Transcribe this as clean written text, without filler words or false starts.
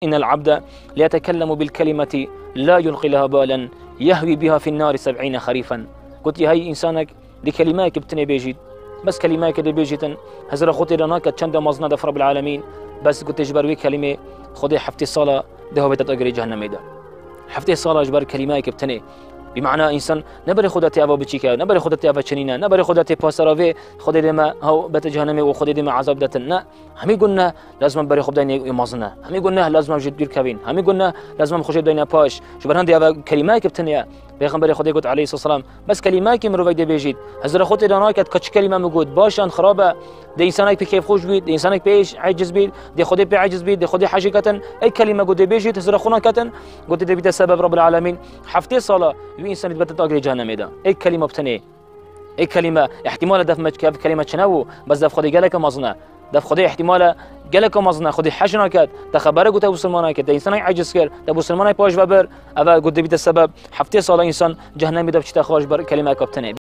إن العبد ليتكلم بالكلمة لا يلقي لها بالا يهوي بها في النار 70 خريفا. قلت يا هي إنسانك دي كلمات بتني بيجيت بس كلمات دي بيجيتن هزر خطي رناك تشند مزنا دف رب العالمين بس قلت جبر كلمة خدي حفتي الصلاة ده هو بيتت أجري جهنم ده حفتي الصلاة جبر كلمات بتني بمعنى إنسان نبري خدتي أبا بتشيكا نبري خدتي أبا تشنينا نبري خدتي باسراوي خدي دما هو بيت جهنم وخدي دما عذاب دتنا همي قلنا لازم بري خدني يمازنا همي قلنا لازم جد بير كابين همي قلنا لازم خشي بدينا باش جبر هندي أبا كلمات بتني بيغمبري خدي قلت عليه الصلاة والسلام بس كلمات مروي دي بيجيت هزر خدي رناك كتش كلمة موجود باشان خرابة دي إنسانك بكيف خوش بيت دي إنسانك بيش عجز بيت دي خدي بعجز بيت دي خدي حاجة أي كلمة قد بيجيت هزر خونا كتن قلت دي بيت سبب رب العالمين حفتي صلاة وإنسان بتت أجري جهنم ده أي كلمة بتني أي كلمة احتمال دف مجكب كلمة شنو بس دف خدي جالك مزنا دف خدي احتمال جالك مزنا خدي حاجة كات تخبرك وتوصل منا كات إنسان عجز كر تبوصل منا باش ببر أبا قد بيت السبب حفتي صلاة إنسان جهنم ده بتشتاخ خارج بر كلمة كابتني